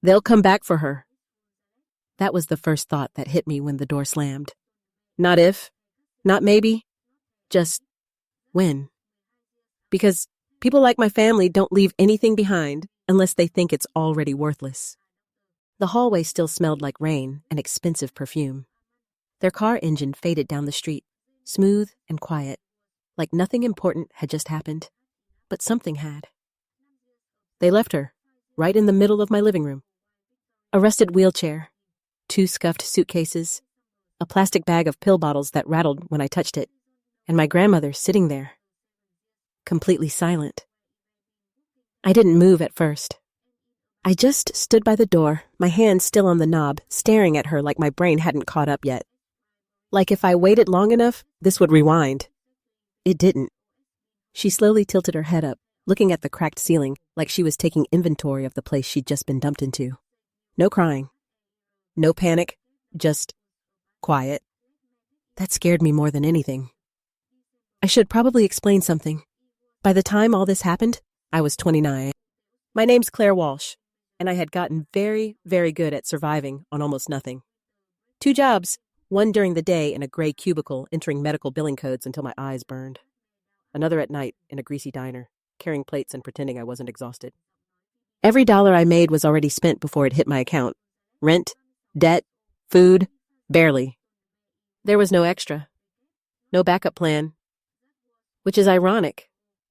They'll come back for her. That was the first thought that hit me when the door slammed. Not if, not maybe, just when. Because people like my family don't leave anything behind unless they think it's already worthless. The hallway still smelled like rain and expensive perfume. Their car engine faded down the street, smooth and quiet, like nothing important had just happened, but something had. They left her, right in the middle of my living room. A rusted wheelchair, 2 scuffed suitcases, a plastic bag of pill bottles that rattled when I touched it, and my grandmother sitting there, completely silent. I didn't move at first. I just stood by the door, my hand still on the knob, staring at her like my brain hadn't caught up yet. Like if I waited long enough, this would rewind. It didn't. She slowly tilted her head up, looking at the cracked ceiling like she was taking inventory of the place she'd just been dumped into. No crying. No panic. Just quiet. That scared me more than anything. I should probably explain something. By the time all this happened, I was 29. My name's Claire Walsh, and I had gotten very, very good at surviving on almost nothing. 2 jobs, one during the day in a gray cubicle entering medical billing codes until my eyes burned. Another at night in a greasy diner, carrying plates and pretending I wasn't exhausted. Every dollar I made was already spent before it hit my account. Rent, debt, food, barely. There was no extra. No backup plan. Which is ironic,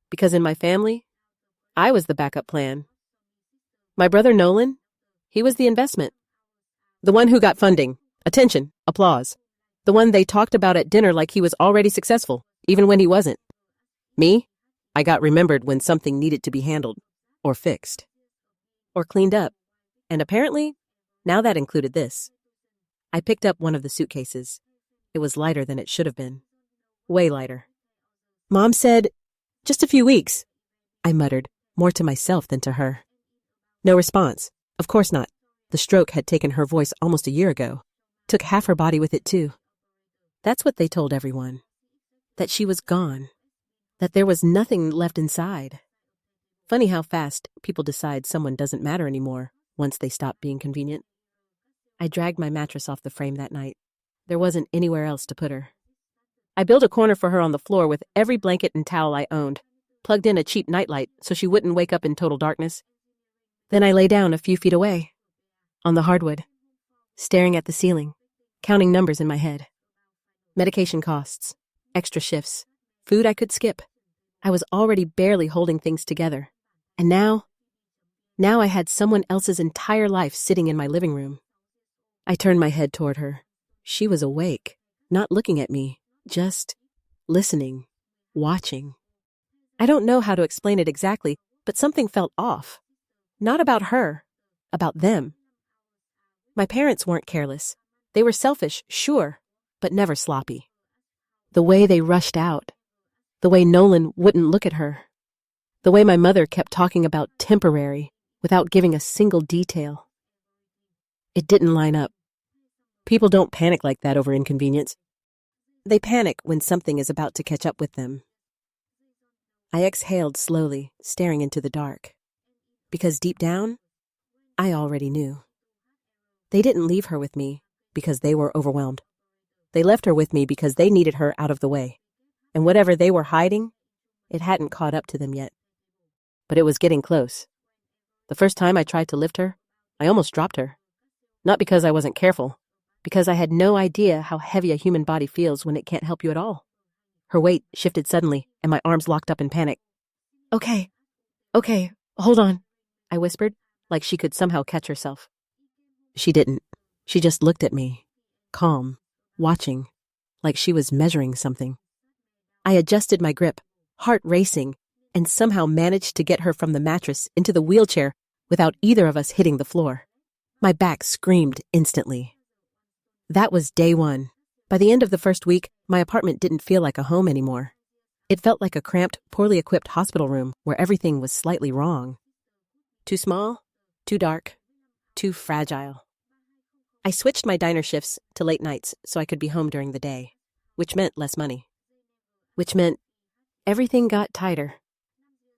because in my family, I was the backup plan. My brother Nolan, he was the investment. The one who got funding, attention, applause. The one they talked about at dinner like he was already successful, even when he wasn't. Me, I got remembered when something needed to be handled, or fixed, or cleaned up. And apparently, now that included this. I picked up one of the suitcases. It was lighter than it should have been. Way lighter. Mom said, "Just a few weeks," I muttered, more to myself than to her. No response. Of course not. The stroke had taken her voice almost a year ago. Took half her body with it, too. That's what they told everyone. That she was gone. That there was nothing left inside. Funny how fast people decide someone doesn't matter anymore once they stop being convenient. I dragged my mattress off the frame that night. There wasn't anywhere else to put her. I built a corner for her on the floor with every blanket and towel I owned, plugged in a cheap nightlight so she wouldn't wake up in total darkness. Then I lay down a few feet away, on the hardwood, staring at the ceiling, counting numbers in my head. Medication costs, extra shifts, food I could skip. I was already barely holding things together. And now I had someone else's entire life sitting in my living room. I turned my head toward her. She was awake, not looking at me, just listening, watching. I don't know how to explain it exactly, but something felt off. Not about her, about them. My parents weren't careless. They were selfish, sure, but never sloppy. The way they rushed out. The way Nolan wouldn't look at her. The way my mother kept talking about temporary without giving a single detail. It didn't line up. People don't panic like that over inconvenience. They panic when something is about to catch up with them. I exhaled slowly, staring into the dark. Because deep down, I already knew. They didn't leave her with me because they were overwhelmed. They left her with me because they needed her out of the way. And whatever they were hiding, it hadn't caught up to them yet. But it was getting close. The first time I tried to lift her, I almost dropped her. Not because I wasn't careful, because I had no idea how heavy a human body feels when it can't help you at all. Her weight shifted suddenly, and my arms locked up in panic. Okay, hold on, I whispered, like she could somehow catch herself. She didn't. She just looked at me, calm, watching, like she was measuring something. I adjusted my grip, heart racing, and somehow managed to get her from the mattress into the wheelchair without either of us hitting the floor. My back screamed instantly. That was day 1. By the end of the first week, my apartment didn't feel like a home anymore. It felt like a cramped, poorly equipped hospital room where everything was slightly wrong. Too small, too dark, too fragile. I switched my diner shifts to late nights so I could be home during the day, which meant less money. Which meant everything got tighter.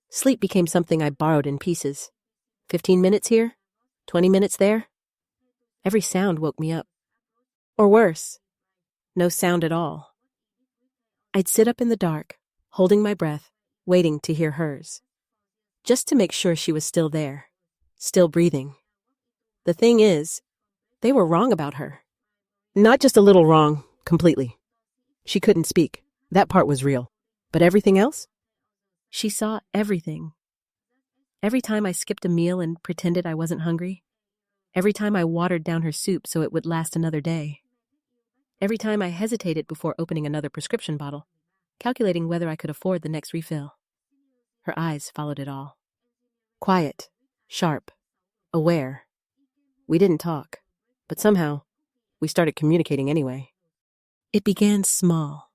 Sleep became something I borrowed in pieces. 15 minutes here, 20 minutes there? Every sound woke me up. Or worse, no sound at all. I'd sit up in the dark, holding my breath, waiting to hear hers. Just to make sure she was still there, still breathing. The thing is, they were wrong about her. Not just a little wrong, completely. She couldn't speak. That part was real. But everything else? She saw everything. Every time I skipped a meal and pretended I wasn't hungry. Every time I watered down her soup so it would last another day. Every time I hesitated before opening another prescription bottle, calculating whether I could afford the next refill. Her eyes followed it all. Quiet, sharp, aware. We didn't talk, but somehow we started communicating anyway. It began small.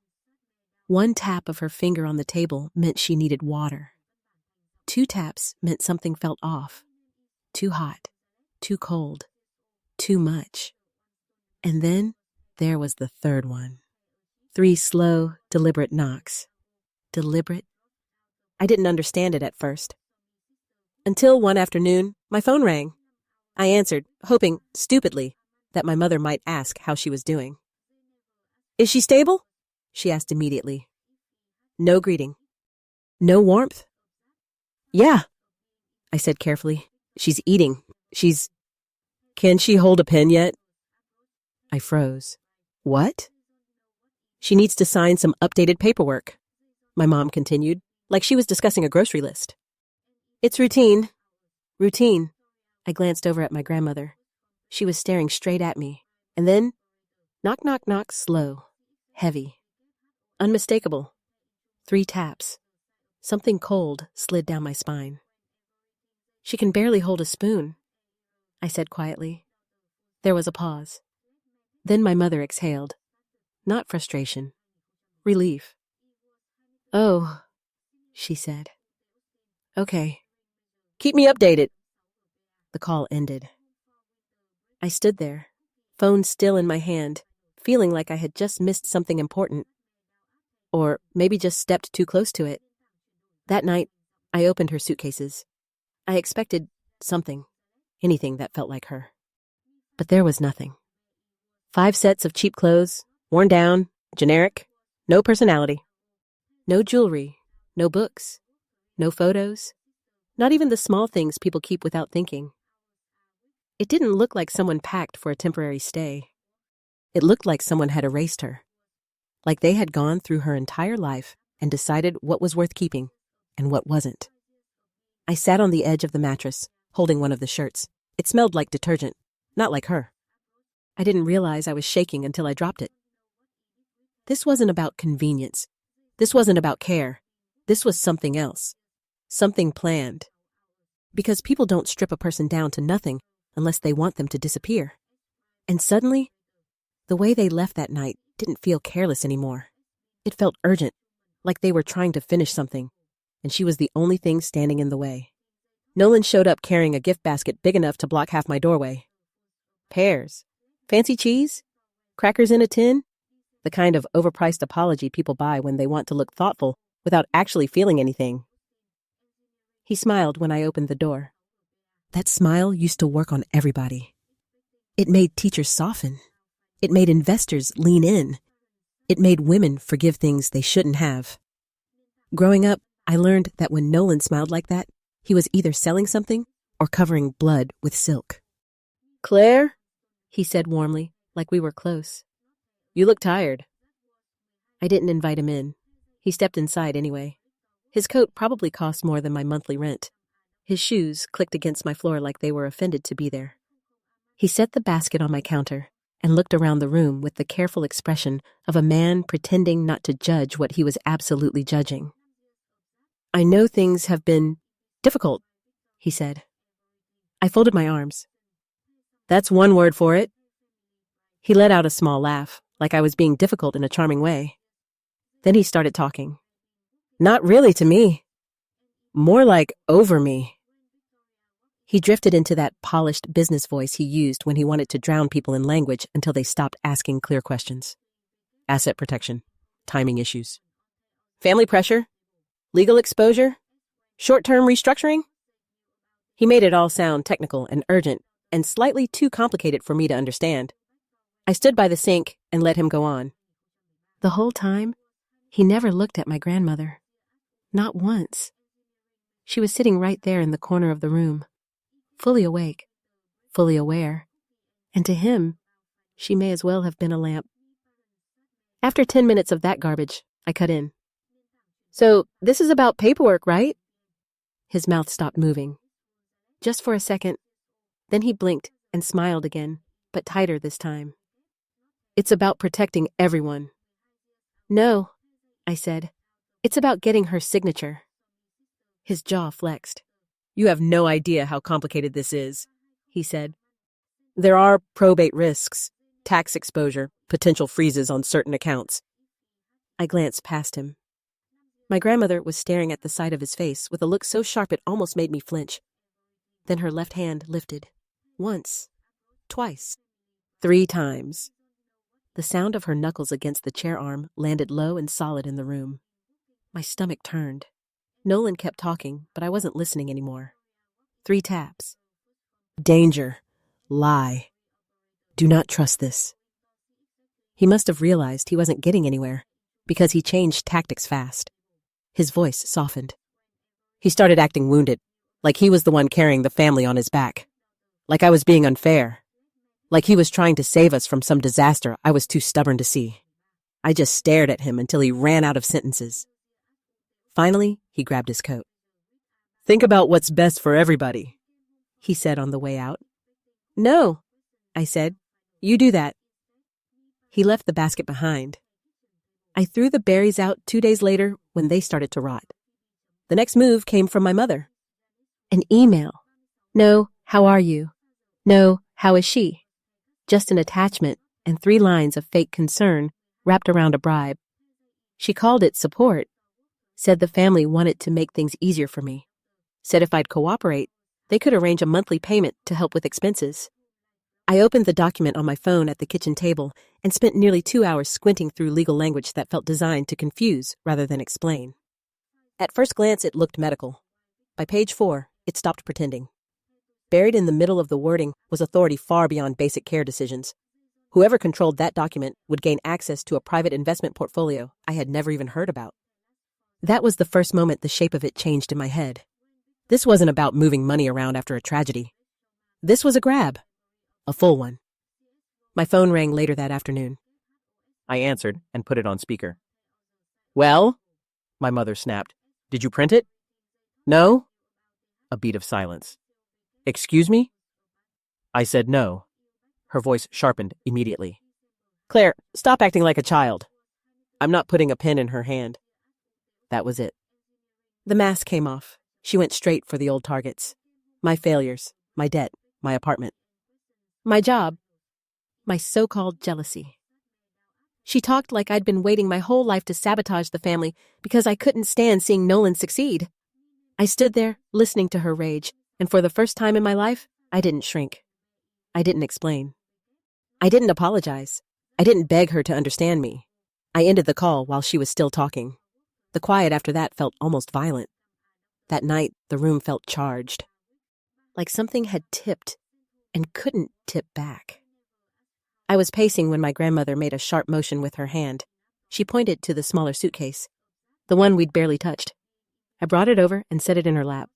One tap of her finger on the table meant she needed water. 2 taps meant something felt off. Too hot, too cold, too much. And then there was the third one. 3 slow, deliberate knocks. Deliberate? I didn't understand it at first. Until one afternoon, my phone rang. I answered, hoping, stupidly, that my mother might ask how she was doing. "Is she stable?" she asked immediately. No greeting. No warmth. "Yeah," I said carefully. "She's eating. Can she hold a pen yet?" I froze. "What?" "She needs to sign some updated paperwork," my mom continued, like she was discussing a grocery list. "It's routine." Routine. I glanced over at my grandmother. She was staring straight at me. And then, knock, knock, knock, slow, heavy, unmistakable. 3 taps. Something cold slid down my spine. "She can barely hold a spoon," I said quietly. There was a pause. Then my mother exhaled. Not frustration. Relief. "Oh," she said. "Okay. Keep me updated." The call ended. I stood there, phone still in my hand, feeling like I had just missed something important. Or maybe just stepped too close to it. That night, I opened her suitcases. I expected something, anything that felt like her. But there was nothing. 5 sets of cheap clothes, worn down, generic, no personality. No jewelry, no books, no photos, not even the small things people keep without thinking. It didn't look like someone packed for a temporary stay. It looked like someone had erased her. Like they had gone through her entire life and decided what was worth keeping and what wasn't. I sat on the edge of the mattress, holding one of the shirts. It smelled like detergent, not like her. I didn't realize I was shaking until I dropped it. This wasn't about convenience. This wasn't about care. This was something else. Something planned. Because people don't strip a person down to nothing unless they want them to disappear. And suddenly, the way they left that night didn't feel careless anymore. It felt urgent, like they were trying to finish something, and she was the only thing standing in the way. Nolan showed up carrying a gift basket big enough to block half my doorway. Pears, fancy cheese, crackers in a tin, the kind of overpriced apology people buy when they want to look thoughtful without actually feeling anything. He smiled when I opened the door. That smile used to work on everybody. It made teachers soften. It made investors lean in. It made women forgive things they shouldn't have. Growing up, I learned that when Nolan smiled like that, he was either selling something or covering blood with silk. "Claire," he said warmly, like we were close. "You look tired." I didn't invite him in. He stepped inside anyway. His coat probably cost more than my monthly rent. His shoes clicked against my floor like they were offended to be there. He set the basket on my counter and looked around the room with the careful expression of a man pretending not to judge what he was absolutely judging. "I know things have been difficult," he said. I folded my arms. "That's one word for it." He let out a small laugh, like I was being difficult in a charming way. Then he started talking. "Not really to me. More like over me." He drifted into that polished business voice he used when he wanted to drown people in language until they stopped asking clear questions. Asset protection, timing issues, family pressure, legal exposure, short-term restructuring. He made it all sound technical and urgent, and slightly too complicated for me to understand. I stood by the sink and let him go on. The whole time, he never looked at my grandmother. Not once. She was sitting right there in the corner of the room, fully awake, fully aware, and to him, she may as well have been a lamp. After 10 minutes of that garbage, I cut in. So, this is about paperwork, right? His mouth stopped moving. Just for a second. Then he blinked and smiled again, but tighter this time. It's about protecting everyone. No, I said. It's about getting her signature. His jaw flexed. You have no idea how complicated this is, he said. There are probate risks, tax exposure, potential freezes on certain accounts. I glanced past him. My grandmother was staring at the side of his face with a look so sharp it almost made me flinch. Then her left hand lifted. Once. Twice. 3 times. The sound of her knuckles against the chair arm landed low and solid in the room. My stomach turned. Nolan kept talking, but I wasn't listening anymore. 3 taps. Danger. Lie. Do not trust this. He must have realized he wasn't getting anywhere, because he changed tactics fast. His voice softened. He started acting wounded, like he was the one carrying the family on his back. Like I was being unfair. Like he was trying to save us from some disaster I was too stubborn to see. I just stared at him until he ran out of sentences. Finally, he grabbed his coat. Think about what's best for everybody, he said on the way out. No, I said. You do that. He left the basket behind. I threw the berries out 2 days later when they started to rot. The next move came from my mother. An email. No, how are you? No, how is she? Just an attachment and 3 lines of fake concern wrapped around a bribe. She called it support. Said the family wanted to make things easier for me. Said if I'd cooperate, they could arrange a monthly payment to help with expenses. I opened the document on my phone at the kitchen table and spent nearly 2 hours squinting through legal language that felt designed to confuse rather than explain. At first glance, it looked medical. By page 4, it stopped pretending. Buried in the middle of the wording was authority far beyond basic care decisions. Whoever controlled that document would gain access to a private investment portfolio I had never even heard about. That was the first moment the shape of it changed in my head. This wasn't about moving money around after a tragedy. This was a grab. A full one. My phone rang later that afternoon. I answered and put it on speaker. Well? My mother snapped. Did you print it? No? A beat of silence. Excuse me? I said no. Her voice sharpened immediately. Claire, stop acting like a child. I'm not putting a pen in her hand. That was it. The mask came off. She went straight for the old targets. My failures, my debt, my apartment. My job, my so-called jealousy. She talked like I'd been waiting my whole life to sabotage the family because I couldn't stand seeing Nolan succeed. I stood there, listening to her rage, and for the first time in my life, I didn't shrink. I didn't explain. I didn't apologize. I didn't beg her to understand me. I ended the call while she was still talking. The quiet after that felt almost violent. That night, the room felt charged. Like something had tipped and couldn't tip back. I was pacing when my grandmother made a sharp motion with her hand. She pointed to the smaller suitcase, the one we'd barely touched. I brought it over and set it in her lap.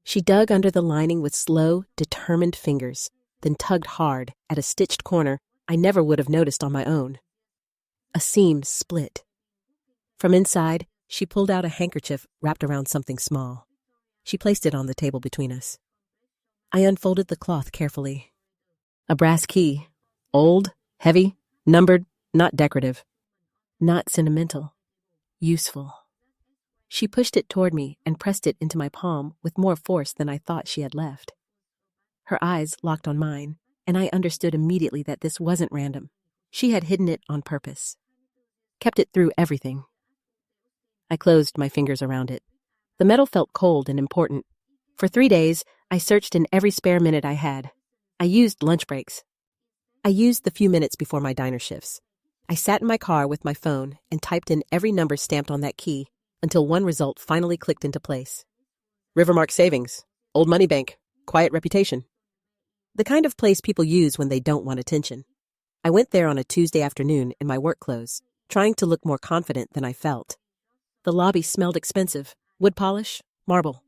She dug under the lining with slow, determined fingers, then tugged hard at a stitched corner I never would have noticed on my own. A seam split. From inside, she pulled out a handkerchief wrapped around something small. She placed it on the table between us. I unfolded the cloth carefully. A brass key. Old, heavy, numbered, not decorative. Not sentimental. Useful. She pushed it toward me and pressed it into my palm with more force than I thought she had left. Her eyes locked on mine, and I understood immediately that this wasn't random. She had hidden it on purpose. Kept it through everything. I closed my fingers around it. The metal felt cold and important. For 3 days, I searched in every spare minute I had. I used lunch breaks. I used the few minutes before my diner shifts. I sat in my car with my phone and typed in every number stamped on that key until one result finally clicked into place. Rivermark Savings, Old Money Bank, quiet reputation. The kind of place people use when they don't want attention. I went there on a Tuesday afternoon in my work clothes, trying to look more confident than I felt. The lobby smelled expensive. Wood polish, marble.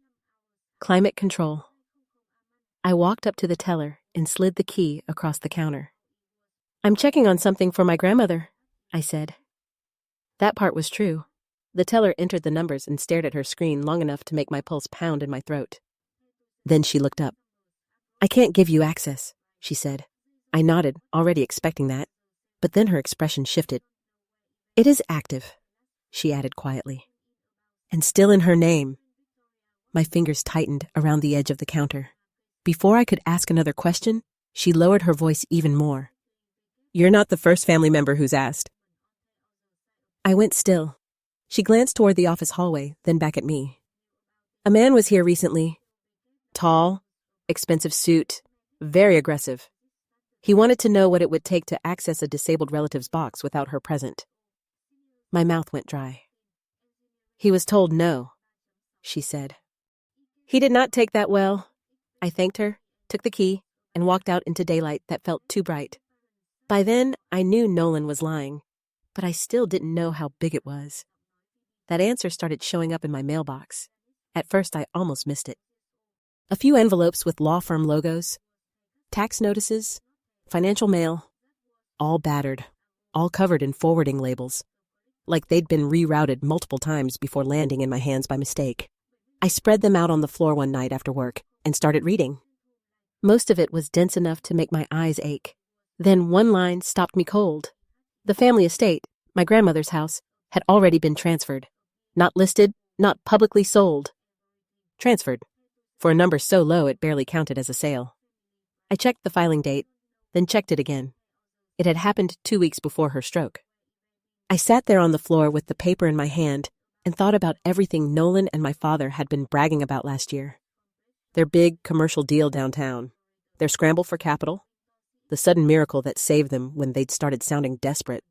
Climate control. I walked up to the teller and slid the key across the counter. "I'm checking on something for my grandmother," I said. That part was true. The teller entered the numbers and stared at her screen long enough to make my pulse pound in my throat. Then she looked up. "I can't give you access," she said. I nodded, already expecting that, but then her expression shifted. "It is active," she added quietly. "And still in her name." My fingers tightened around the edge of the counter. Before I could ask another question, she lowered her voice even more. "You're not the first family member who's asked." I went still. She glanced toward the office hallway, then back at me. "A man was here recently. Tall, expensive suit, very aggressive. He wanted to know what it would take to access a disabled relative's box without her present." My mouth went dry. "He was told no," she said. "He did not take that well." I thanked her, took the key, and walked out into daylight that felt too bright. By then, I knew Nolan was lying, but I still didn't know how big it was. That answer started showing up in my mailbox. At first, I almost missed it. A few envelopes with law firm logos, tax notices, financial mail, all battered, all covered in forwarding labels, like they'd been rerouted multiple times before landing in my hands by mistake. I spread them out on the floor one night after work and started reading. Most of it was dense enough to make my eyes ache. Then one line stopped me cold. The family estate, my grandmother's house, had already been transferred. Not listed, not publicly sold. Transferred, for a number so low it barely counted as a sale. I checked the filing date, then checked it again. It had happened 2 weeks before her stroke. I sat there on the floor with the paper in my hand and thought about everything Nolan and my father had been bragging about last year. Their big commercial deal downtown, their scramble for capital, the sudden miracle that saved them when they'd started sounding desperate.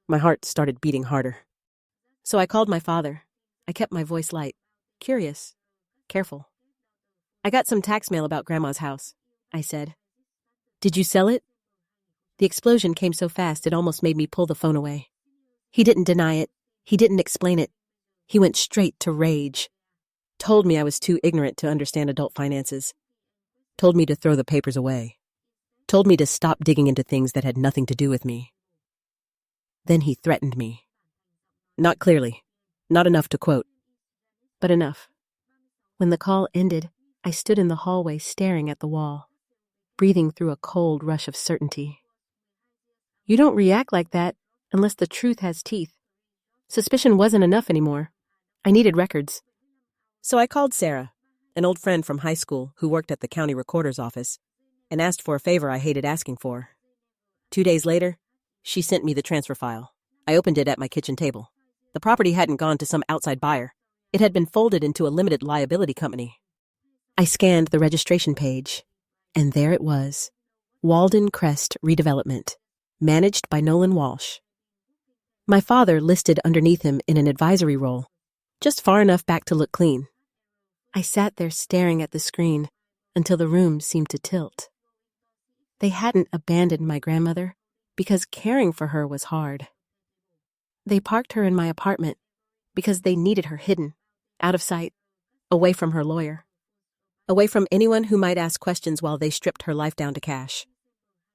My heart started beating harder. So I called my father. I kept my voice light, curious, careful. "I got some tax mail about Grandma's house," I said. "Did you sell it?" The explosion came so fast it almost made me pull the phone away. He didn't deny it. He didn't explain it. He went straight to rage. Told me I was too ignorant to understand adult finances. Told me to throw the papers away. Told me to stop digging into things that had nothing to do with me. Then he threatened me. Not clearly. Not enough to quote. But enough. When the call ended, I stood in the hallway staring at the wall, breathing through a cold rush of certainty. You don't react like that unless the truth has teeth. Suspicion wasn't enough anymore. I needed records. So I called Sarah, an old friend from high school who worked at the county recorder's office, and asked for a favor I hated asking for. 2 days later, she sent me the transfer file. I opened it at my kitchen table. The property hadn't gone to some outside buyer. It had been folded into a limited liability company. I scanned the registration page, and there it was. Walden Crest Redevelopment, managed by Nolan Walsh. My father listed underneath him in an advisory role, just far enough back to look clean. I sat there staring at the screen until the room seemed to tilt. They hadn't abandoned my grandmother because caring for her was hard. They parked her in my apartment because they needed her hidden, out of sight, away from her lawyer, away from anyone who might ask questions while they stripped her life down to cash.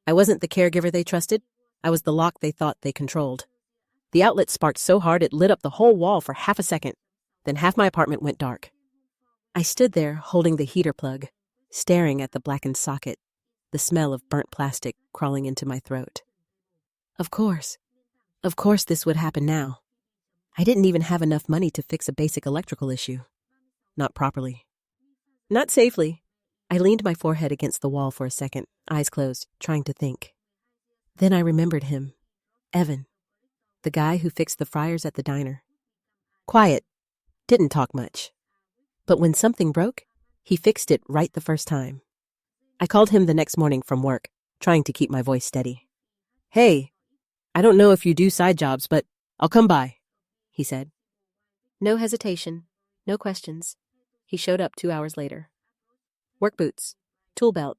I wasn't the caregiver they trusted. I was the lock they thought they controlled. The outlet sparked so hard it lit up the whole wall for half a second. Then half my apartment went dark. I stood there holding the heater plug, staring at the blackened socket, the smell of burnt plastic crawling into my throat. Of course this would happen now. I didn't even have enough money to fix a basic electrical issue. Not properly. Not safely. I leaned my forehead against the wall for a second, eyes closed, trying to think. Then I remembered him, Evan, the guy who fixed the fryers at the diner. Quiet, didn't talk much. But when something broke, he fixed it right the first time. I called him the next morning from work, trying to keep my voice steady. "Hey, I don't know if you do side jobs, but I'll come by," he said. No hesitation, no questions. He showed up 2 hours later. Work boots, tool belt.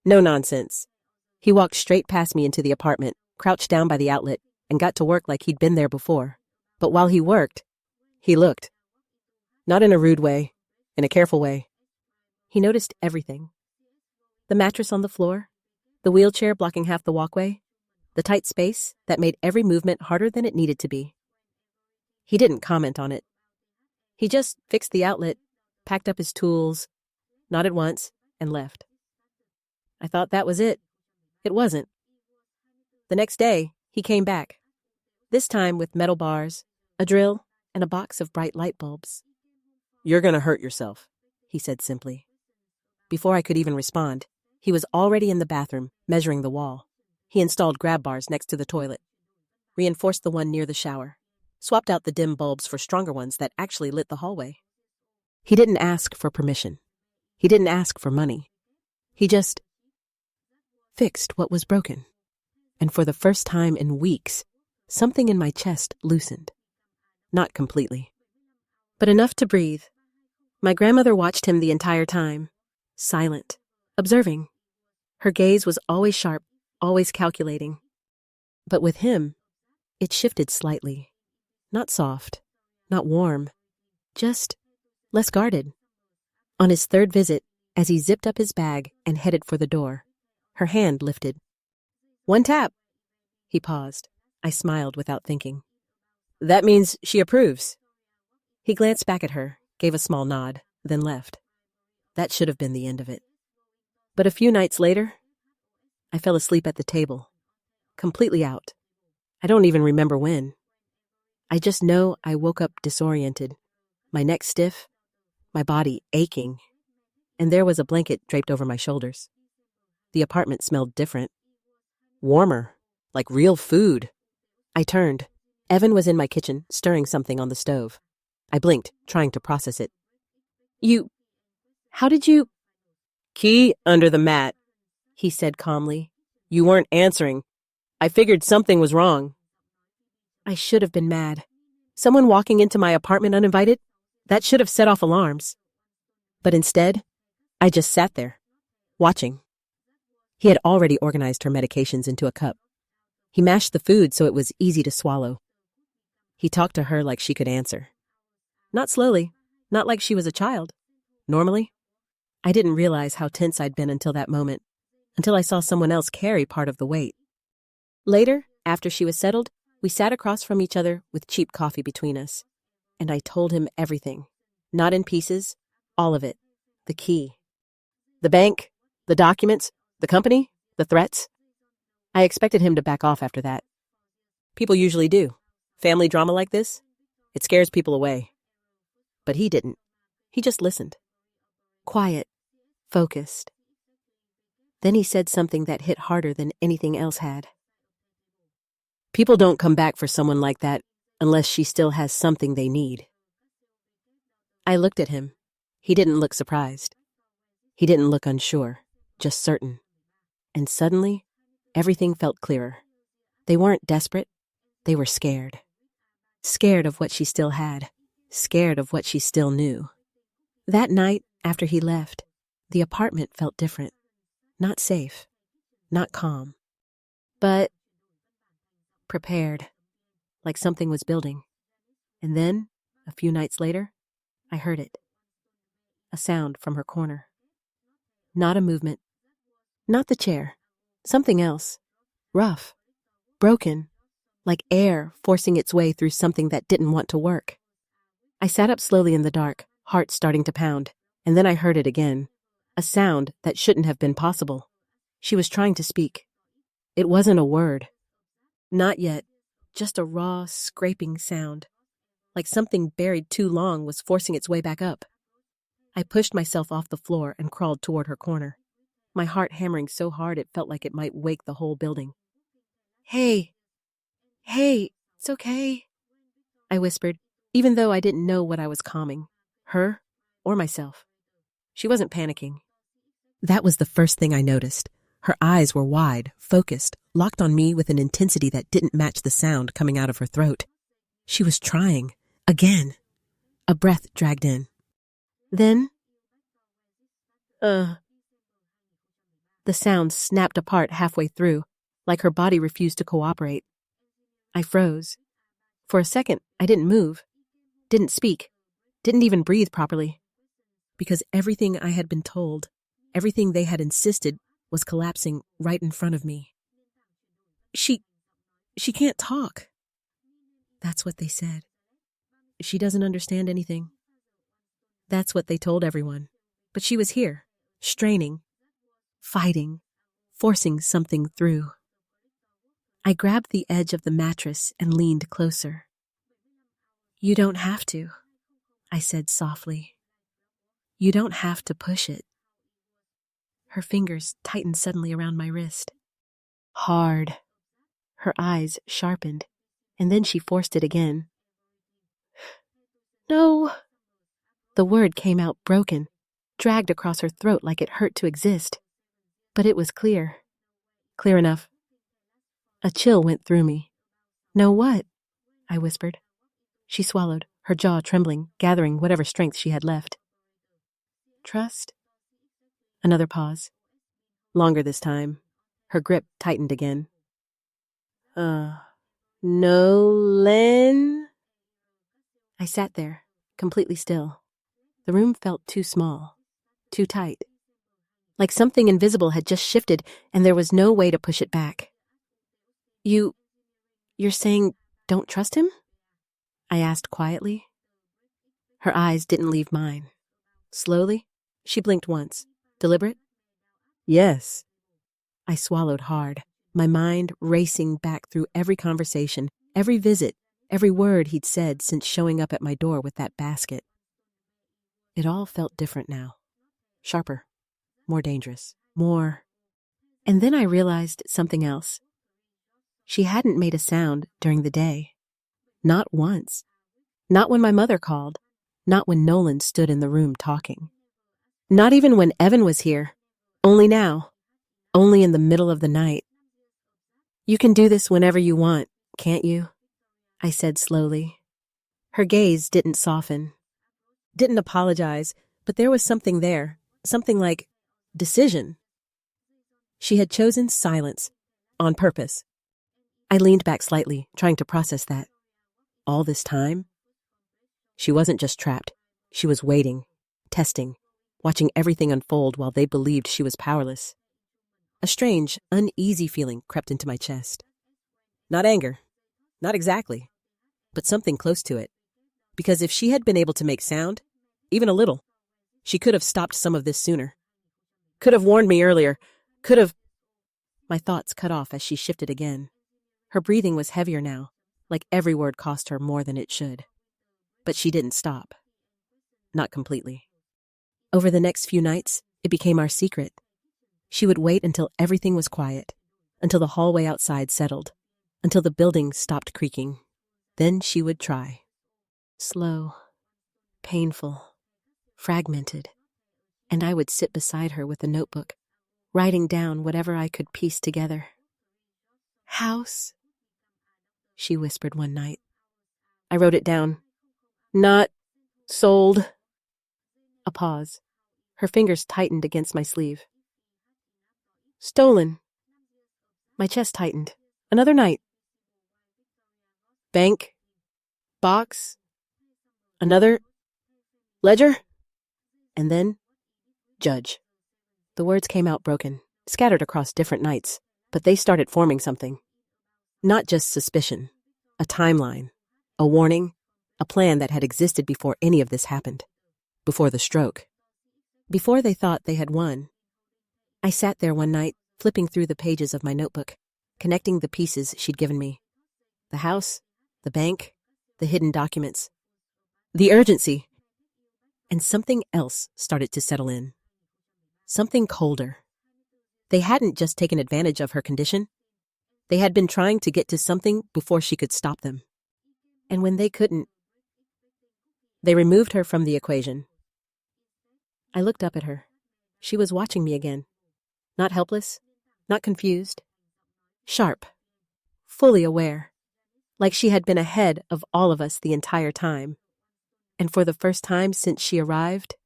No nonsense. He walked straight past me into the apartment, crouched down by the outlet, and got to work like he'd been there before. But while he worked, he looked. Not in a rude way, in a careful way. He noticed everything. The mattress on the floor, the wheelchair blocking half the walkway, the tight space that made every movement harder than it needed to be. He didn't comment on it. He just fixed the outlet, packed up his tools, nodded once, and left. I thought that was it. It wasn't. The next day, he came back, this time with metal bars, a drill, and a box of bright light bulbs. "You're gonna hurt yourself," he said simply. Before I could even respond, he was already in the bathroom, measuring the wall. He installed grab bars next to the toilet, reinforced the one near the shower, swapped out the dim bulbs for stronger ones that actually lit the hallway. He didn't ask for permission. He didn't ask for money. He just fixed what was broken. And for the first time in weeks, something in my chest loosened. Not completely, but enough to breathe. My grandmother watched him the entire time, silent, observing. Her gaze was always sharp, always calculating. But with him, it shifted slightly. Not soft, not warm, just less guarded. On his third visit, as he zipped up his bag and headed for the door, her hand lifted. "One tap." He paused. I smiled without thinking. "That means she approves." He glanced back at her, gave a small nod, then left. That should have been the end of it. But a few nights later, I fell asleep at the table, completely out. I don't even remember when. I just know I woke up disoriented, my neck stiff, my body aching, and there was a blanket draped over my shoulders. The apartment smelled different. Warmer, like real food. I turned. Evan was in my kitchen, stirring something on the stove. I blinked, trying to process it. How did you? "Key under the mat," he said calmly. "You weren't answering. I figured something was wrong." I should have been mad. Someone walking into my apartment uninvited? That should have set off alarms. But instead, I just sat there, watching. He had already organized her medications into a cup. He mashed the food so it was easy to swallow. He talked to her like she could answer. Not slowly, not like she was a child. Normally. I didn't realize how tense I'd been until that moment, until I saw someone else carry part of the weight. Later, after she was settled, we sat across from each other with cheap coffee between us. And I told him everything. Not in pieces, all of it. The key. The bank, the documents, the company, the threats. I expected him to back off after that. People usually do. Family drama like this, it scares people away. But he didn't. He just listened. Quiet, focused. Then he said something that hit harder than anything else had. "People don't come back for someone like that unless she still has something they need." I looked at him. He didn't look surprised. He didn't look unsure, just certain. And suddenly, everything felt clearer. They weren't desperate. They were scared. Scared of what she still had. Scared of what she still knew. That night, after he left, the apartment felt different. Not safe. Not calm. But prepared. Like something was building. And then, a few nights later, I heard it. A sound from her corner. Not a movement. Not the chair. Something else. Rough. Broken. Like air forcing its way through something that didn't want to work. I sat up slowly in the dark, heart starting to pound, and then I heard it again. A sound that shouldn't have been possible. She was trying to speak. It wasn't a word. Not yet. Just a raw, scraping sound. Like something buried too long was forcing its way back up. I pushed myself off the floor and crawled toward her corner. My heart hammering so hard it felt like it might wake the whole building. Hey, it's okay," I whispered, even though I didn't know what I was calming, her or myself. She wasn't panicking. That was the first thing I noticed. Her eyes were wide, focused, locked on me with an intensity that didn't match the sound coming out of her throat. She was trying. Again. A breath dragged in. Then, the The sound snapped apart halfway through, like her body refused to cooperate. I froze. For a second, I didn't move, didn't speak, didn't even breathe properly. Because everything I had been told, everything they had insisted, was collapsing right in front of me. She can't talk. That's what they said. She doesn't understand anything. That's what they told everyone. But she was here, straining, fighting, forcing something through. I grabbed the edge of the mattress and leaned closer. You don't have to, I said softly. You don't have to push it. Her fingers tightened suddenly around my wrist. Hard. Her eyes sharpened, and then she forced it again. No. The word came out broken, dragged across her throat like it hurt to exist. But it was clear. Clear enough. A chill went through me. No what? I whispered. She swallowed, her jaw trembling, gathering whatever strength she had left. Trust? Another pause. Longer this time. Her grip tightened again. No, Len? I sat there, completely still. The room felt too small, too tight. Like something invisible had just shifted and there was no way to push it back. You're saying don't trust him? I asked quietly. Her eyes didn't leave mine. Slowly, she blinked once. Deliberate? Yes. I swallowed hard, my mind racing back through every conversation, every visit, every word he'd said since showing up at my door with that basket. It all felt different now. Sharper, more dangerous, more... And then I realized something else. She hadn't made a sound during the day. Not once. Not when my mother called. Not when Nolan stood in the room talking. Not even when Evan was here. Only now. Only in the middle of the night. You can do this whenever you want, can't you? I said slowly. Her gaze didn't soften. Didn't apologize, but there was something there. Something like decision. She had chosen silence. On purpose. I leaned back slightly, trying to process that. All this time? She wasn't just trapped. She was waiting, testing, watching everything unfold while they believed she was powerless. A strange, uneasy feeling crept into my chest. Not anger. Not exactly. But something close to it. Because if she had been able to make sound, even a little, she could have stopped some of this sooner. Could have warned me earlier. Could have... My thoughts cut off as she shifted again. Her breathing was heavier now, like every word cost her more than it should. But she didn't stop. Not completely. Over the next few nights, it became our secret. She would wait until everything was quiet, until the hallway outside settled, until the building stopped creaking. Then she would try. Slow, painful, fragmented. And I would sit beside her with a notebook, writing down whatever I could piece together. House, she whispered one night. I wrote it down. Not sold. A pause. Her fingers tightened against my sleeve. Stolen. My chest tightened. Another night. Bank. Box. Another. Ledger. And then, judge. The words came out broken, scattered across different nights, but they started forming something. Not just suspicion, a timeline, a warning, a plan that had existed before any of this happened, before the stroke, before they thought they had won. I sat there one night, flipping through the pages of my notebook, connecting the pieces she'd given me. The house, the bank, the hidden documents, the urgency. And something else started to settle in. Something colder. They hadn't just taken advantage of her condition. They had been trying to get to something before she could stop them. And when they couldn't, they removed her from the equation. I looked up at her. She was watching me again. Not helpless, not confused. Sharp, fully aware. Like she had been ahead of all of us the entire time. And for the first time since she arrived,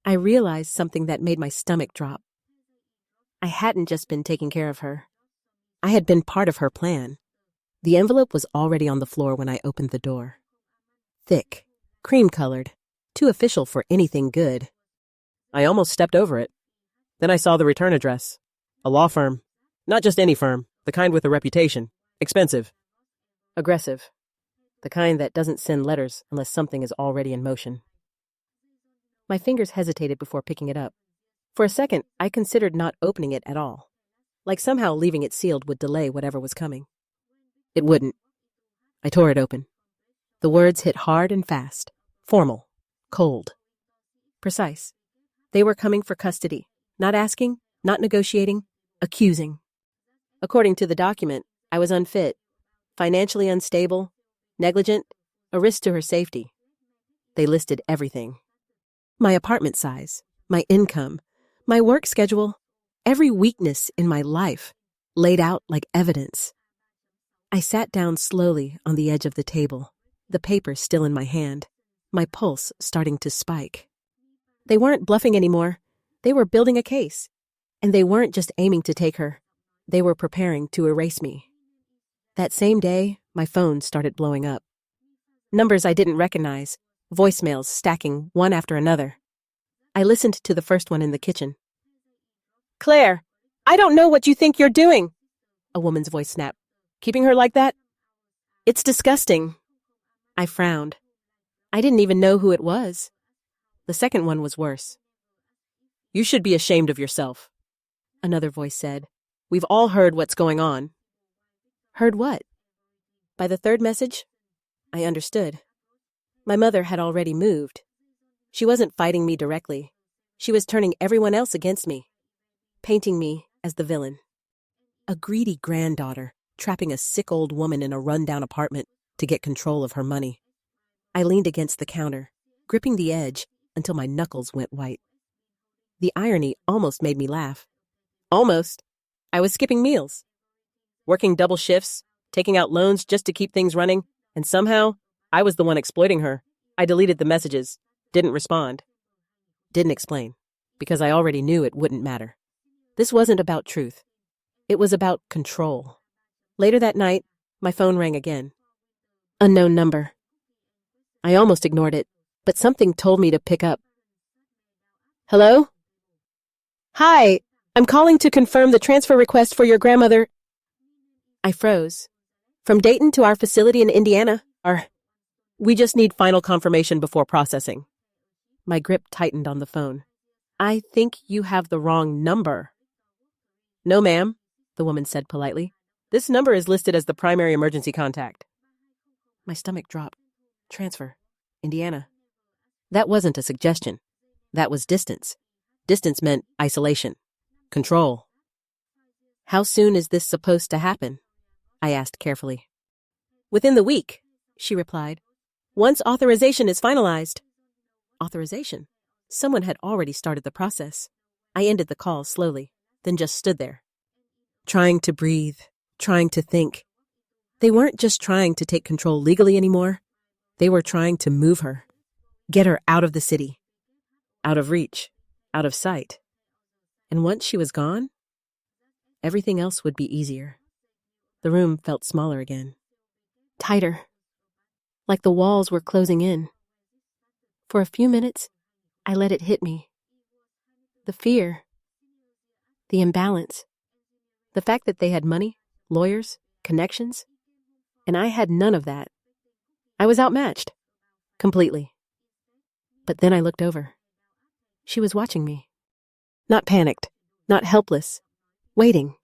I realized something that made my stomach drop. I hadn't just been taking care of her. I had been part of her plan. The envelope was already on the floor when I opened the door. Thick, cream-colored, too official for anything good. I almost stepped over it. Then I saw the return address. A law firm. Not just any firm, the kind with a reputation. Expensive. Aggressive. The kind that doesn't send letters unless something is already in motion. My fingers hesitated before picking it up. For a second, I considered not opening it at all. Like somehow leaving it sealed would delay whatever was coming. It wouldn't. I tore it open. The words hit hard and fast. Formal. Cold. Precise. They were coming for custody. Not asking, not negotiating, accusing. According to the document, I was unfit, financially unstable, negligent, a risk to her safety. They listed everything. My apartment size, my income, my work schedule, every weakness in my life, laid out like evidence. I sat down slowly on the edge of the table, the paper still in my hand, my pulse starting to spike. They weren't bluffing anymore. They were building a case. And they weren't just aiming to take her. They were preparing to erase me. That same day, my phone started blowing up. Numbers I didn't recognize, voicemails stacking one after another. I listened to the first one in the kitchen. "Claire, I don't know what you think you're doing," a woman's voice snapped. "Keeping her like that? It's disgusting." I frowned. I didn't even know who it was. The second one was worse. "You should be ashamed of yourself," another voice said. "We've all heard what's going on." Heard what? By the third message, I understood. My mother had already moved. She wasn't fighting me directly. She was turning everyone else against me, painting me as the villain. A greedy granddaughter trapping a sick old woman in a run-down apartment to get control of her money. I leaned against the counter, gripping the edge until my knuckles went white. The irony almost made me laugh. Almost. I was skipping meals, working double shifts, taking out loans just to keep things running, and somehow I was the one exploiting her. I deleted the messages, didn't respond, didn't explain, because I already knew it wouldn't matter. This wasn't about truth. It was about control. Later that night, my phone rang again. Unknown number. I almost ignored it, but something told me to pick up. "Hello? Hi, I'm calling to confirm the transfer request for your grandmother." I froze. "From Dayton to our facility in Indiana. We just need final confirmation before processing." My grip tightened on the phone. "I think you have the wrong number." "No, ma'am," the woman said politely. "This number is listed as the primary emergency contact." My stomach dropped. Transfer. Indiana. That wasn't a suggestion. That was distance. Distance meant isolation. Control. "How soon is this supposed to happen?" I asked carefully. "Within the week," she replied. "Once authorization is finalized." Authorization? Someone had already started the process. I ended the call slowly, then just stood there. Trying to breathe, trying to think. They weren't just trying to take control legally anymore. They were trying to move her. Get her out of the city. Out of reach. Out of sight. And once she was gone, everything else would be easier. The room felt smaller again. Tighter. Like the walls were closing in. For a few minutes, I let it hit me. The fear. The imbalance. The fact that they had money, lawyers, connections, and I had none of that. I was outmatched. Completely. But then I looked over. She was watching me. Not panicked, not helpless. Waiting.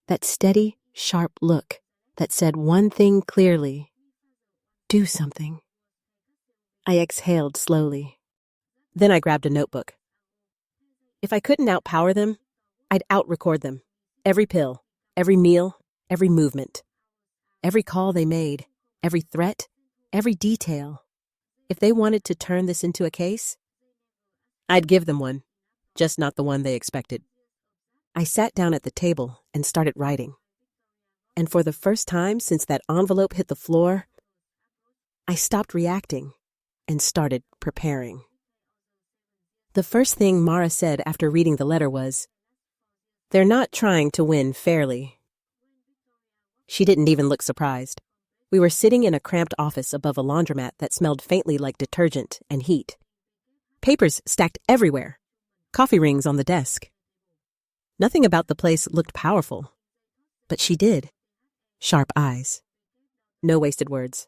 That steady, sharp look that said one thing clearly. Do something. I exhaled slowly. Then I grabbed a notebook. If I couldn't outpower them, I'd outrecord them. Every pill, every meal, every movement. Every call they made, every threat, every detail. If they wanted to turn this into a case, I'd give them one, just not the one they expected. I sat down at the table and started writing. And for the first time since that envelope hit the floor, I stopped reacting and started preparing. The first thing Mara said after reading the letter was, They're not trying to win fairly. She didn't even look surprised. We were sitting in a cramped office above a laundromat that smelled faintly like detergent and heat. Papers stacked everywhere. Coffee rings on the desk. Nothing about the place looked powerful. But she did. Sharp eyes. No wasted words.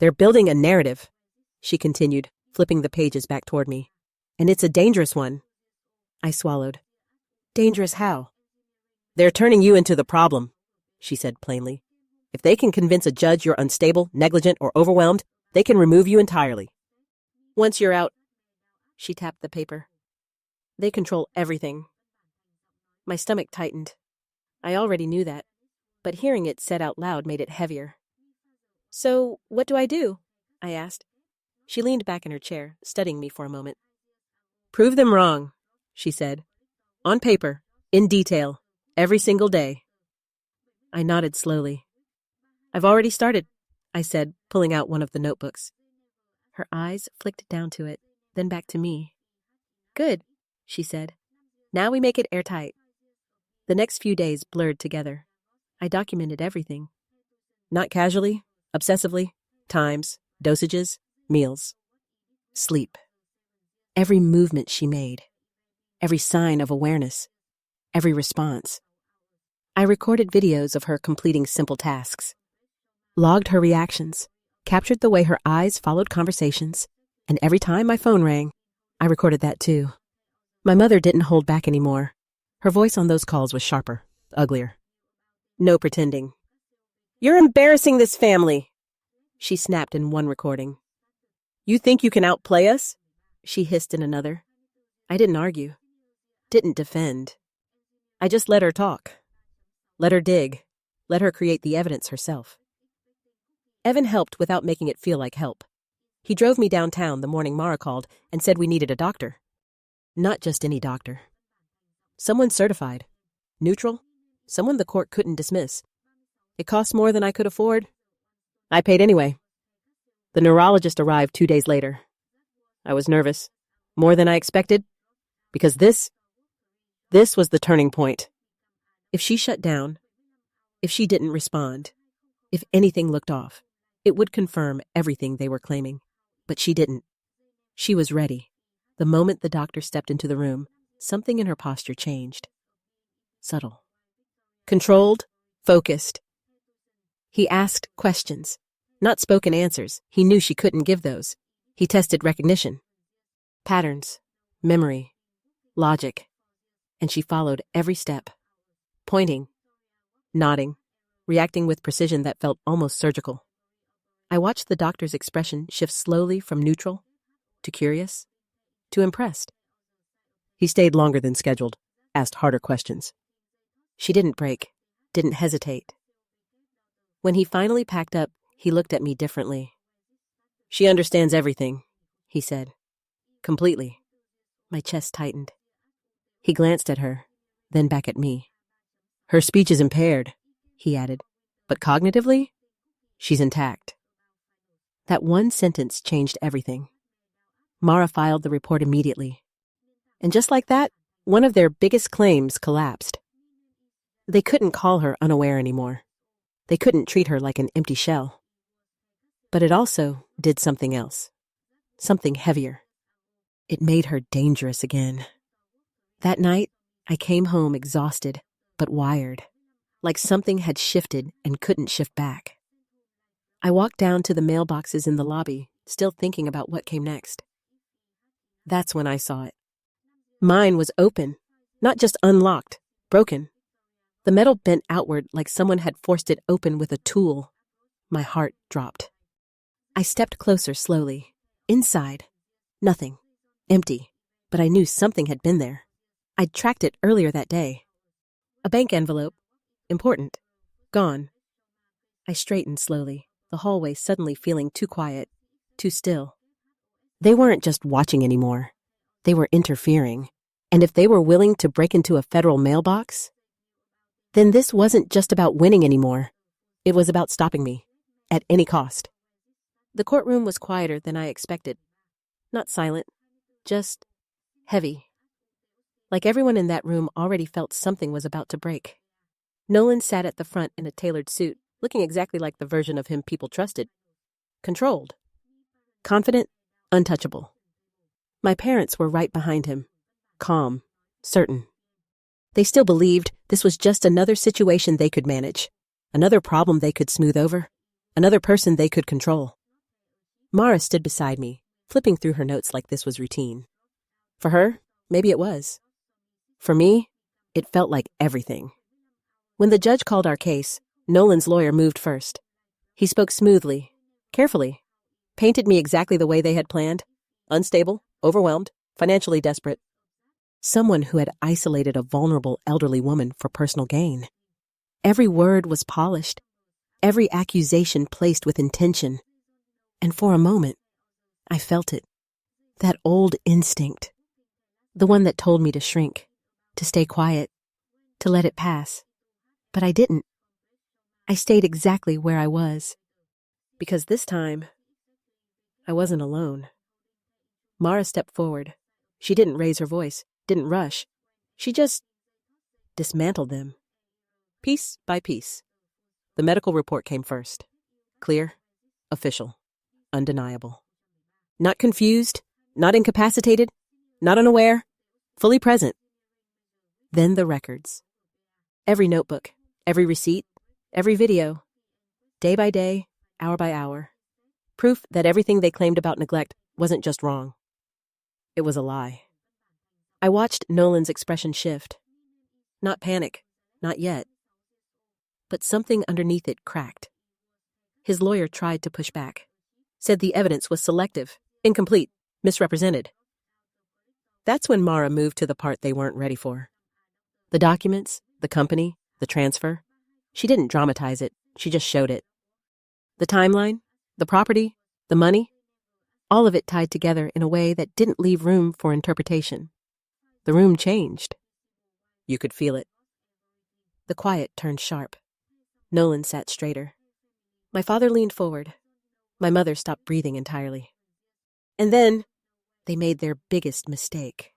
They're building a narrative, she continued, flipping the pages back toward me. And it's a dangerous one. I swallowed. Dangerous how? They're turning you into the problem, she said plainly. If they can convince a judge you're unstable, negligent, or overwhelmed, they can remove you entirely. Once you're out, she tapped the paper. They control everything. My stomach tightened. I already knew that, but hearing it said out loud made it heavier. So, what do I do? I asked. She leaned back in her chair, studying me for a moment. Prove them wrong, she said. On paper, in detail, every single day. I nodded slowly. I've already started, I said, pulling out one of the notebooks. Her eyes flicked down to it, then back to me. Good, she said. Now we make it airtight. The next few days blurred together. I documented everything. Not casually, obsessively, times, dosages, meals. Sleep. Every movement she made. Every sign of awareness. Every response. I recorded videos of her completing simple tasks. Logged her reactions. Captured the way her eyes followed conversations. And every time my phone rang, I recorded that too. My mother didn't hold back anymore. Her voice on those calls was sharper, uglier. No pretending. You're embarrassing this family, she snapped in one recording. You think you can outplay us? She hissed in another. I didn't argue. Didn't defend. I just let her talk. Let her dig. Let her create the evidence herself. Evan helped without making it feel like help. He drove me downtown the morning Mara called and said we needed a doctor. Not just any doctor. Someone certified. Neutral. Someone the court couldn't dismiss. It cost more than I could afford. I paid anyway. The neurologist arrived 2 days later. I was nervous. More than I expected. Because this was the turning point. If she shut down, if she didn't respond, if anything looked off, it would confirm everything they were claiming. But she didn't. She was ready. The moment the doctor stepped into the room, something in her posture changed. Subtle. Controlled. Focused. He asked questions. Not spoken answers. He knew she couldn't give those. He tested recognition. Patterns. Memory. Logic. And she followed every step. Pointing. Nodding. Reacting with precision that felt almost surgical. I watched the doctor's expression shift slowly from neutral to curious to impressed. He stayed longer than scheduled, asked harder questions. She didn't break, didn't hesitate. When he finally packed up, he looked at me differently. She understands everything, he said. Completely. My chest tightened. He glanced at her, then back at me. Her speech is impaired, he added, but cognitively, she's intact. That one sentence changed everything. Mara filed the report immediately. And just like that, one of their biggest claims collapsed. They couldn't call her unaware anymore. They couldn't treat her like an empty shell. But it also did something else. Something heavier. It made her dangerous again. That night, I came home exhausted, but wired. Like something had shifted and couldn't shift back. I walked down to the mailboxes in the lobby, still thinking about what came next. That's when I saw it. Mine was open, not just unlocked, broken. The metal bent outward like someone had forced it open with a tool. My heart dropped. I stepped closer slowly. Inside. Nothing. Empty. But I knew something had been there. I'd tracked it earlier that day. A bank envelope. Important. Gone. I straightened slowly, the hallway suddenly feeling too quiet, too still. They weren't just watching anymore. They were interfering. And if they were willing to break into a federal mailbox, then this wasn't just about winning anymore. It was about stopping me, at any cost. The courtroom was quieter than I expected. Not silent, just heavy. Like everyone in that room already felt something was about to break. Nolan sat at the front in a tailored suit, looking exactly like the version of him people trusted. Controlled. Confident, untouchable. My parents were right behind him. Calm, certain. They still believed this was just another situation they could manage, another problem they could smooth over, another person they could control. Mara stood beside me, flipping through her notes like this was routine. For her, maybe it was. For me, it felt like everything. When the judge called our case, Nolan's lawyer moved first. He spoke smoothly, carefully, painted me exactly the way they had planned. Unstable, overwhelmed, financially desperate. Someone who had isolated a vulnerable elderly woman for personal gain. Every word was polished, every accusation placed with intention. And for a moment, I felt it. That old instinct. The one that told me to shrink, to stay quiet, to let it pass. But I didn't. I stayed exactly where I was. Because this time, I wasn't alone. Mara stepped forward. She didn't raise her voice, didn't rush. She just dismantled them. Piece by piece. The medical report came first. Clear, official, undeniable. Not confused, not incapacitated, not unaware, fully present. Then the records. Every notebook, every receipt, every video. Day by day, hour by hour. Proof that everything they claimed about neglect wasn't just wrong. It was a lie. I watched Nolan's expression shift. Not panic, not yet. But something underneath it cracked. His lawyer tried to push back. Said the evidence was selective, incomplete, misrepresented. That's when Mara moved to the part they weren't ready for. The documents, the company, the transfer. She didn't dramatize it, she just showed it. The timeline, the property, the money, all of it tied together in a way that didn't leave room for interpretation. The room changed. You could feel it. The quiet turned sharp. Nolan sat straighter. My father leaned forward. My mother stopped breathing entirely. And then, they made their biggest mistake.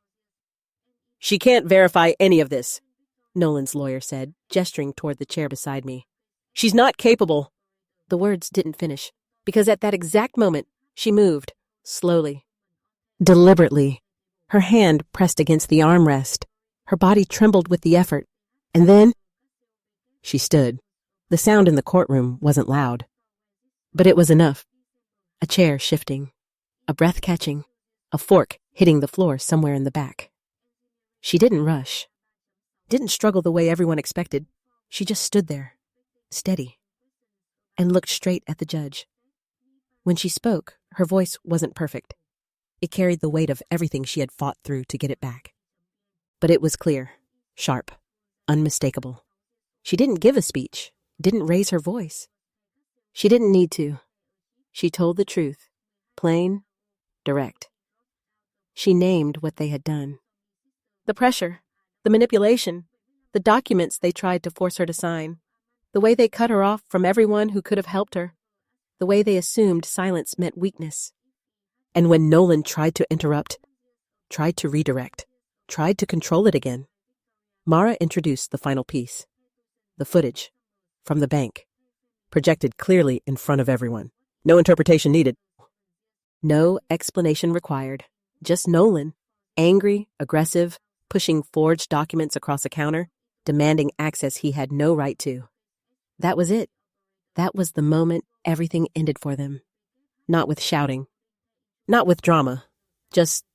She can't verify any of this, Nolan's lawyer said, gesturing toward the chair beside me. She's not capable. The words didn't finish, because at that exact moment, she moved, slowly, deliberately. Her hand pressed against the armrest. Her body trembled with the effort. And then, she stood. The sound in the courtroom wasn't loud. But it was enough. A chair shifting, a breath catching, a fork hitting the floor somewhere in the back. She didn't rush. Didn't struggle the way everyone expected. She just stood there, steady, and looked straight at the judge. When she spoke, her voice wasn't perfect. It carried the weight of everything she had fought through to get it back. But it was clear, sharp, unmistakable. She didn't give a speech, didn't raise her voice. She didn't need to. She told the truth, plain, direct. She named what they had done. The pressure, the manipulation, the documents they tried to force her to sign, the way they cut her off from everyone who could have helped her, the way they assumed silence meant weakness. And when Nolan tried to interrupt, tried to redirect, tried to control it again, Mara introduced the final piece. The footage, from the bank, projected clearly in front of everyone. No interpretation needed. No explanation required. Just Nolan, angry, aggressive, pushing forged documents across a counter, demanding access he had no right to. That was it. That was the moment everything ended for them. Not with shouting. Not with drama. Just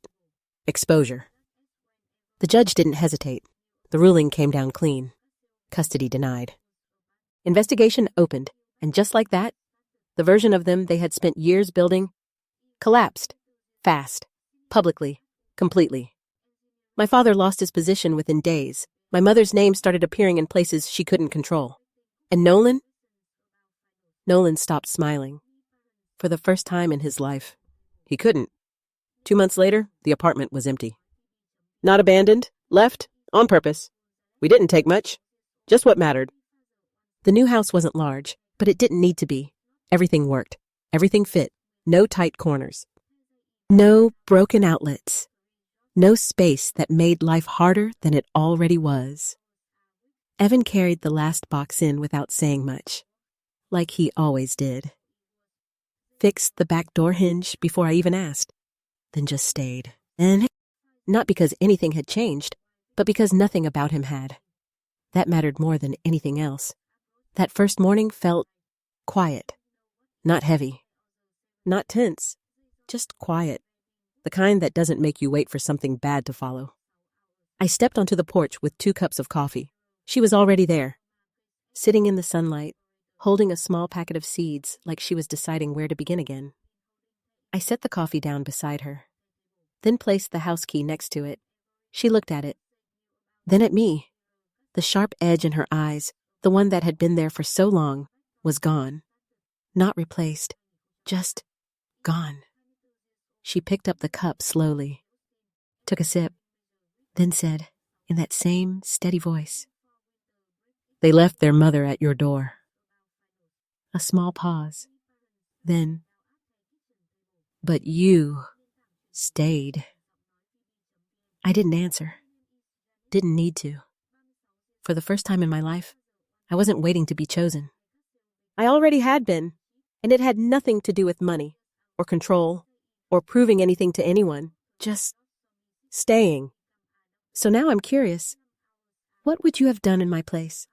exposure. The judge didn't hesitate. The ruling came down clean. Custody denied. Investigation opened, and just like that, the version of them they had spent years building collapsed. Fast. Publicly. Completely. My father lost his position within days. My mother's name started appearing in places she couldn't control. And Nolan? Nolan stopped smiling. For the first time in his life. He couldn't. 2 months later, the apartment was empty. Not abandoned, left, on purpose. We didn't take much. Just what mattered. The new house wasn't large, but it didn't need to be. Everything worked. Everything fit. No tight corners. No broken outlets. No space that made life harder than it already was. Evan carried the last box in without saying much, like he always did. Fixed the back door hinge before I even asked, then just stayed. And not because anything had changed, but because nothing about him had. That mattered more than anything else. That first morning felt quiet, not heavy, not tense, just quiet, the kind that doesn't make you wait for something bad to follow. I stepped onto the porch with 2 cups of coffee. She was already there, sitting in the sunlight, holding a small packet of seeds like she was deciding where to begin again. I set the coffee down beside her, then placed the house key next to it. She looked at it, then at me. The sharp edge in her eyes, the one that had been there for so long, was gone. Not replaced, just gone. She picked up the cup slowly, took a sip, then said, in that same steady voice, "They left their mother at your door." A small pause. Then, "But you stayed." I didn't answer. Didn't need to. For the first time in my life, I wasn't waiting to be chosen. I already had been, and it had nothing to do with money, or control, or proving anything to anyone, just staying. So now I'm curious. What would you have done in my place?